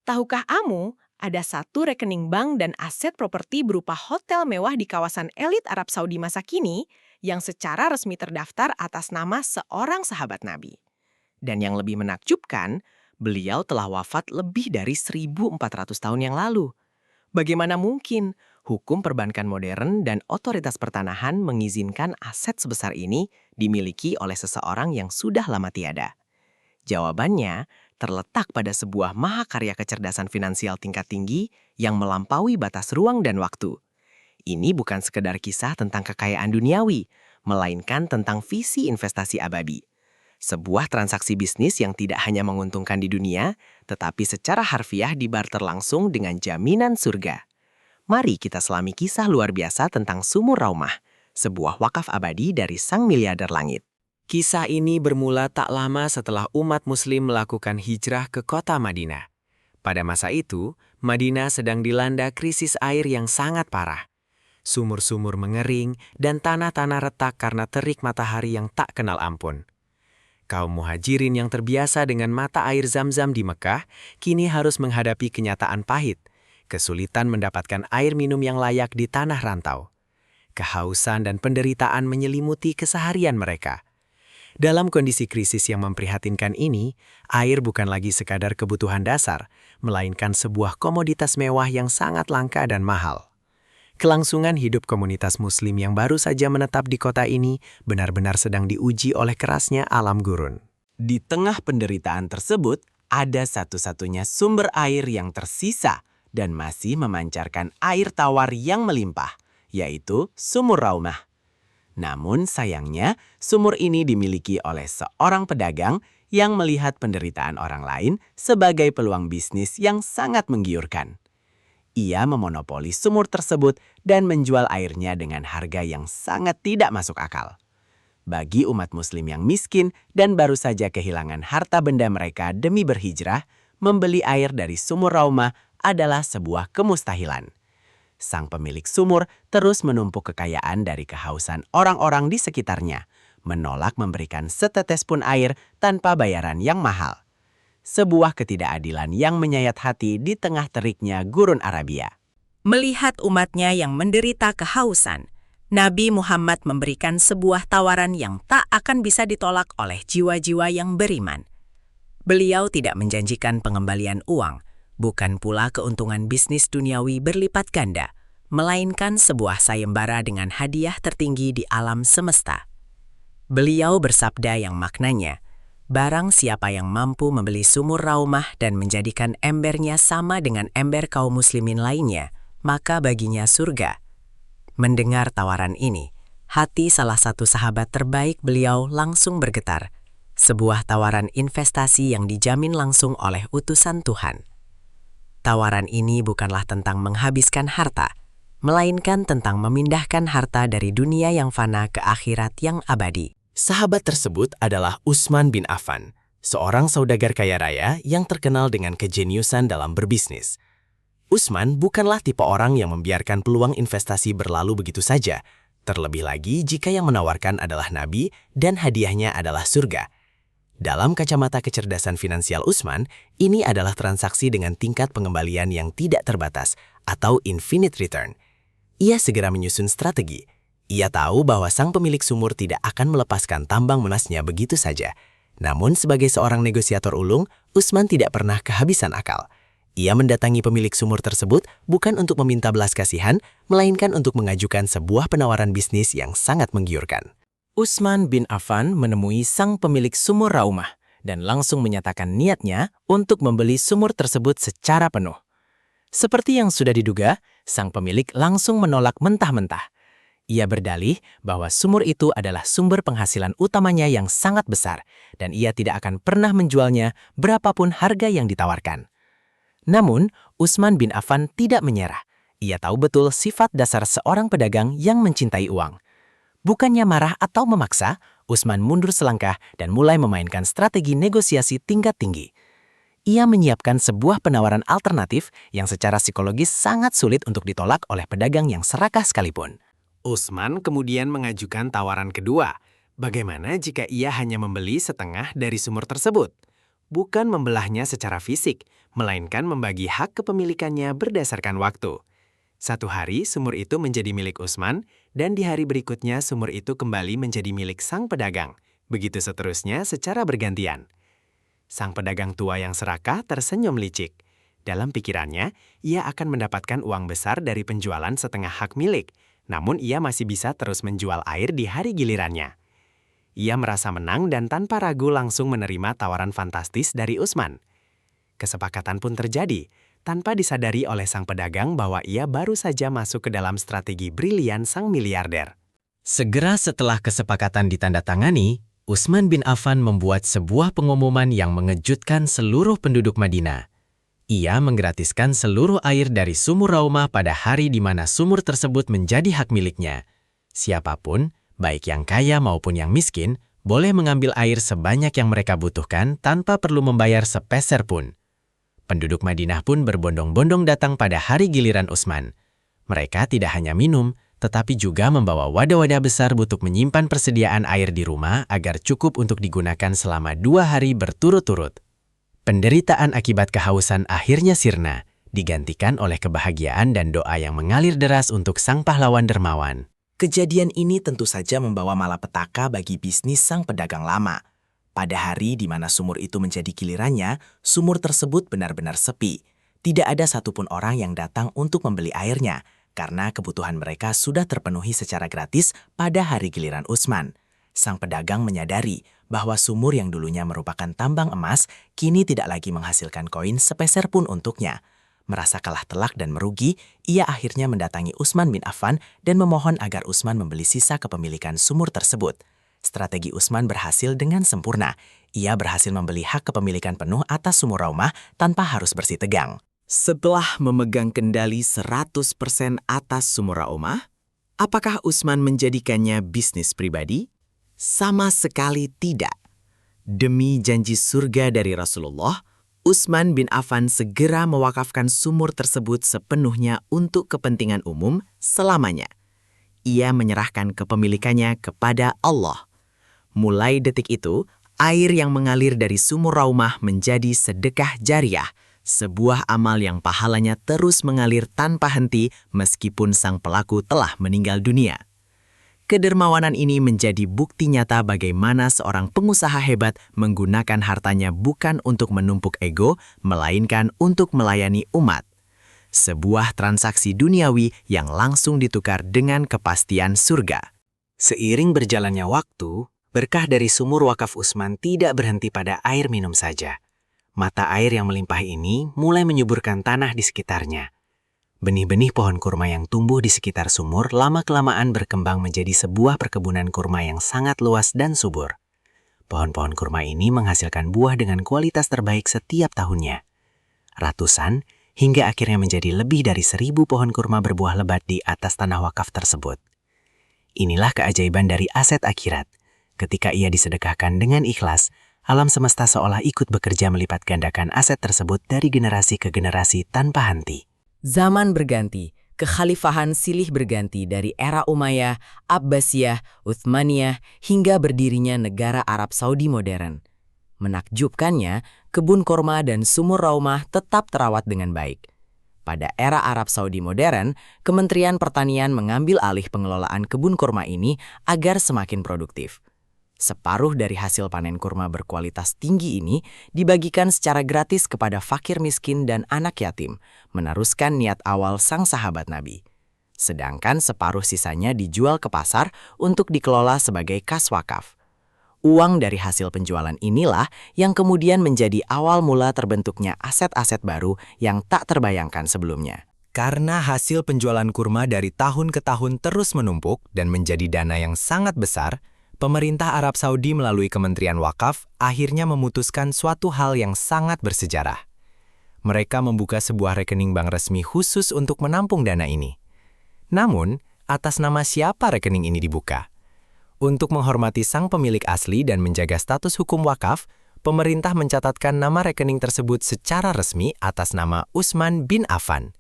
Tahukah kamu, ada satu rekening bank dan aset properti berupa hotel mewah di kawasan elit Arab Saudi masa kini yang secara resmi terdaftar atas nama seorang sahabat Nabi. Dan yang lebih menakjubkan, beliau telah wafat lebih dari 1400 tahun yang lalu. Bagaimana mungkin hukum perbankan modern dan otoritas pertanahan mengizinkan aset sebesar ini dimiliki oleh seseorang yang sudah lama tiada? Jawabannya terletak pada sebuah mahakarya kecerdasan finansial tingkat tinggi yang melampaui batas ruang dan waktu. Ini bukan sekedar kisah tentang kekayaan duniawi, melainkan tentang visi investasi abadi. Sebuah transaksi bisnis yang tidak hanya menguntungkan di dunia, tetapi secara harfiah dibarter langsung dengan jaminan surga. Mari kita selami kisah luar biasa tentang Sumur Raumah, sebuah wakaf abadi dari sang miliarder langit. Kisah ini bermula tak lama setelah umat Muslim melakukan hijrah ke kota Madinah. Pada masa itu, Madinah sedang dilanda krisis air yang sangat parah. Sumur-sumur mengering dan tanah-tanah retak karena terik matahari yang tak kenal ampun. Kaum muhajirin yang terbiasa dengan mata air Zam-Zam di Mekah, kini harus menghadapi kenyataan pahit, kesulitan mendapatkan air minum yang layak di tanah rantau. Kehausan dan penderitaan menyelimuti keseharian mereka. Dalam kondisi krisis yang memprihatinkan ini, air bukan lagi sekadar kebutuhan dasar, melainkan sebuah komoditas mewah yang sangat langka dan mahal. Kelangsungan hidup komunitas Muslim yang baru saja menetap di kota ini benar-benar sedang diuji oleh kerasnya alam gurun. Di tengah penderitaan tersebut, ada satu-satunya sumber air yang tersisa dan masih memancarkan air tawar yang melimpah, yaitu Sumur Raumah. Namun sayangnya, sumur ini dimiliki oleh seorang pedagang yang melihat penderitaan orang lain sebagai peluang bisnis yang sangat menggiurkan. Ia memonopoli sumur tersebut dan menjual airnya dengan harga yang sangat tidak masuk akal. Bagi umat Muslim yang miskin dan baru saja kehilangan harta benda mereka demi berhijrah, membeli air dari Sumur Raumah adalah sebuah kemustahilan. Sang pemilik sumur terus menumpuk kekayaan dari kehausan orang-orang di sekitarnya, menolak memberikan setetes pun air tanpa bayaran yang mahal. Sebuah ketidakadilan yang menyayat hati di tengah teriknya gurun Arabia. Melihat umatnya yang menderita kehausan, Nabi Muhammad memberikan sebuah tawaran yang tak akan bisa ditolak oleh jiwa-jiwa yang beriman. Beliau tidak menjanjikan pengembalian uang, bukan pula keuntungan bisnis duniawi berlipat ganda, melainkan sebuah sayembara dengan hadiah tertinggi di alam semesta. Beliau bersabda yang maknanya, barang siapa yang mampu membeli Sumur Raumah dan menjadikan embernya sama dengan ember kaum muslimin lainnya, maka baginya surga. Mendengar tawaran ini, hati salah satu sahabat terbaik beliau langsung bergetar. Sebuah tawaran investasi yang dijamin langsung oleh utusan Tuhan. Tawaran ini bukanlah tentang menghabiskan harta, melainkan tentang memindahkan harta dari dunia yang fana ke akhirat yang abadi. Sahabat tersebut adalah Utsman bin Affan, seorang saudagar kaya raya yang terkenal dengan kejeniusan dalam berbisnis. Utsman bukanlah tipe orang yang membiarkan peluang investasi berlalu begitu saja, terlebih lagi jika yang menawarkan adalah Nabi dan hadiahnya adalah surga. Dalam kacamata kecerdasan finansial Utsman, ini adalah transaksi dengan tingkat pengembalian yang tidak terbatas atau infinite return. Ia segera menyusun strategi. Ia tahu bahwa sang pemilik sumur tidak akan melepaskan tambang emasnya begitu saja. Namun sebagai seorang negosiator ulung, Utsman tidak pernah kehabisan akal. Ia mendatangi pemilik sumur tersebut bukan untuk meminta belas kasihan, melainkan untuk mengajukan sebuah penawaran bisnis yang sangat menggiurkan. Utsman bin Affan menemui sang pemilik Sumur Raumah dan langsung menyatakan niatnya untuk membeli sumur tersebut secara penuh. Seperti yang sudah diduga, sang pemilik langsung menolak mentah-mentah. Ia berdalih bahwa sumur itu adalah sumber penghasilan utamanya yang sangat besar dan ia tidak akan pernah menjualnya berapapun harga yang ditawarkan. Namun, Utsman bin Affan tidak menyerah. Ia tahu betul sifat dasar seorang pedagang yang mencintai uang. Bukannya marah atau memaksa, Utsman mundur selangkah dan mulai memainkan strategi negosiasi tingkat tinggi. Ia menyiapkan sebuah penawaran alternatif yang secara psikologis sangat sulit untuk ditolak oleh pedagang yang serakah sekalipun. Utsman kemudian mengajukan tawaran kedua. Bagaimana jika ia hanya membeli setengah dari sumur tersebut? Bukan membelahnya secara fisik, melainkan membagi hak kepemilikannya berdasarkan waktu. Satu hari sumur itu menjadi milik Utsman, dan di hari berikutnya sumur itu kembali menjadi milik sang pedagang. Begitu seterusnya secara bergantian. Sang pedagang tua yang serakah tersenyum licik. Dalam pikirannya, ia akan mendapatkan uang besar dari penjualan setengah hak milik, namun ia masih bisa terus menjual air di hari gilirannya. Ia merasa menang dan tanpa ragu langsung menerima tawaran fantastis dari Utsman. Kesepakatan pun terjadi, tanpa disadari oleh sang pedagang bahwa ia baru saja masuk ke dalam strategi brilian sang miliarder. Segera setelah kesepakatan ditandatangani, Utsman bin Affan membuat sebuah pengumuman yang mengejutkan seluruh penduduk Madinah. Ia menggratiskan seluruh air dari sumur Raumah pada hari di mana sumur tersebut menjadi hak miliknya. Siapapun, baik yang kaya maupun yang miskin, boleh mengambil air sebanyak yang mereka butuhkan tanpa perlu membayar sepeser pun. Penduduk Madinah pun berbondong-bondong datang pada hari giliran Utsman. Mereka tidak hanya minum, tetapi juga membawa wadah-wadah besar untuk menyimpan persediaan air di rumah agar cukup untuk digunakan selama 2 hari berturut-turut. Penderitaan akibat kehausan akhirnya sirna, digantikan oleh kebahagiaan dan doa yang mengalir deras untuk sang pahlawan dermawan. Kejadian ini tentu saja membawa malapetaka bagi bisnis sang pedagang lama. Pada hari di mana sumur itu menjadi gilirannya, sumur tersebut benar-benar sepi. Tidak ada satupun orang yang datang untuk membeli airnya, karena kebutuhan mereka sudah terpenuhi secara gratis pada hari giliran Utsman. Sang pedagang menyadari bahwa sumur yang dulunya merupakan tambang emas, kini tidak lagi menghasilkan koin sepeser pun untuknya. Merasa kalah telak dan merugi, ia akhirnya mendatangi Utsman bin Affan dan memohon agar Utsman membeli sisa kepemilikan sumur tersebut. Strategi Utsman berhasil dengan sempurna. Ia berhasil membeli hak kepemilikan penuh atas sumur Raumah tanpa harus bersih tegang. Setelah memegang kendali 100% atas sumur Raumah, apakah Utsman menjadikannya bisnis pribadi? Sama sekali tidak. Demi janji surga dari Rasulullah, Utsman bin Affan segera mewakafkan sumur tersebut sepenuhnya untuk kepentingan umum selamanya. Ia menyerahkan kepemilikannya kepada Allah. Mulai detik itu, air yang mengalir dari sumur Raumah menjadi sedekah jariah, sebuah amal yang pahalanya terus mengalir tanpa henti meskipun sang pelaku telah meninggal dunia. Kedermawanan ini menjadi bukti nyata bagaimana seorang pengusaha hebat menggunakan hartanya bukan untuk menumpuk ego, melainkan untuk melayani umat. Sebuah transaksi duniawi yang langsung ditukar dengan kepastian surga. Seiring berjalannya waktu, berkah dari sumur wakaf Utsman tidak berhenti pada air minum saja. Mata air yang melimpah ini mulai menyuburkan tanah di sekitarnya. Benih-benih pohon kurma yang tumbuh di sekitar sumur lama-kelamaan berkembang menjadi sebuah perkebunan kurma yang sangat luas dan subur. Pohon-pohon kurma ini menghasilkan buah dengan kualitas terbaik setiap tahunnya. Ratusan, hingga akhirnya menjadi lebih dari 1000 pohon kurma berbuah lebat di atas tanah wakaf tersebut. Inilah keajaiban dari aset akhirat. Ketika ia disedekahkan dengan ikhlas, alam semesta seolah ikut bekerja melipat gandakan aset tersebut dari generasi ke generasi tanpa henti. Zaman berganti, kekhalifahan silih berganti dari era Umayyah, Abbasiyah, Utsmaniyah, hingga berdirinya negara Arab Saudi modern. Menakjubkannya, kebun kurma dan sumur Raumah tetap terawat dengan baik. Pada era Arab Saudi modern, Kementerian Pertanian mengambil alih pengelolaan kebun kurma ini agar semakin produktif. Separuh dari hasil panen kurma berkualitas tinggi ini dibagikan secara gratis kepada fakir miskin dan anak yatim, meneruskan niat awal sang sahabat Nabi. Sedangkan separuh sisanya dijual ke pasar untuk dikelola sebagai kas wakaf. Uang dari hasil penjualan inilah yang kemudian menjadi awal mula terbentuknya aset-aset baru yang tak terbayangkan sebelumnya. Karena hasil penjualan kurma dari tahun ke tahun terus menumpuk dan menjadi dana yang sangat besar, pemerintah Arab Saudi melalui Kementerian Wakaf akhirnya memutuskan suatu hal yang sangat bersejarah. Mereka membuka sebuah rekening bank resmi khusus untuk menampung dana ini. Namun, atas nama siapa rekening ini dibuka? Untuk menghormati sang pemilik asli dan menjaga status hukum wakaf, pemerintah mencatatkan nama rekening tersebut secara resmi atas nama Utsman bin Affan.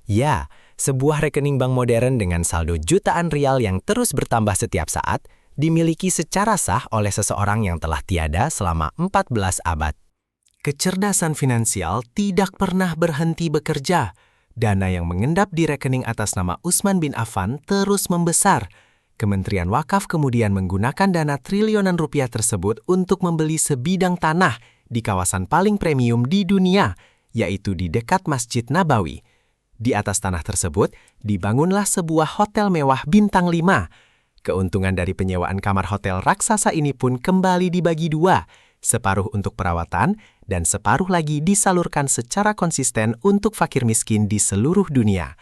Ya, sebuah rekening bank modern dengan saldo jutaan rial yang terus bertambah setiap saat, dimiliki secara sah oleh seseorang yang telah tiada selama 14 abad. Kecerdasan finansial tidak pernah berhenti bekerja. Dana yang mengendap di rekening atas nama Utsman bin Affan terus membesar. Kementerian Wakaf kemudian menggunakan dana triliunan rupiah tersebut untuk membeli sebidang tanah di kawasan paling premium di dunia, yaitu di dekat Masjid Nabawi. Di atas tanah tersebut, dibangunlah sebuah hotel mewah bintang 5. Keuntungan dari penyewaan kamar hotel raksasa ini pun kembali dibagi 2, separuh untuk perawatan dan separuh lagi disalurkan secara konsisten untuk fakir miskin di seluruh dunia.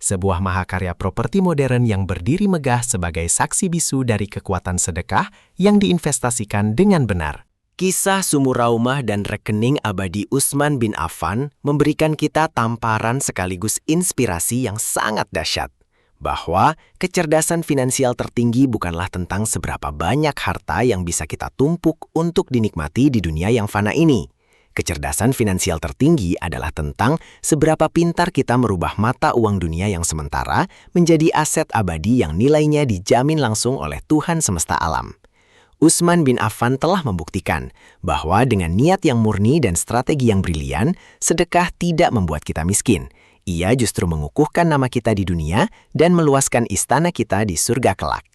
Sebuah mahakarya properti modern yang berdiri megah sebagai saksi bisu dari kekuatan sedekah yang diinvestasikan dengan benar. Kisah Sumur Raumah dan rekening abadi Utsman bin Affan memberikan kita tamparan sekaligus inspirasi yang sangat dahsyat. Bahwa kecerdasan finansial tertinggi bukanlah tentang seberapa banyak harta yang bisa kita tumpuk untuk dinikmati di dunia yang fana ini. Kecerdasan finansial tertinggi adalah tentang seberapa pintar kita merubah mata uang dunia yang sementara menjadi aset abadi yang nilainya dijamin langsung oleh Tuhan semesta alam. Utsman bin Affan telah membuktikan bahwa dengan niat yang murni dan strategi yang brilian, sedekah tidak membuat kita miskin. Ia justru mengukuhkan nama kita di dunia dan meluaskan istana kita di surga kelak.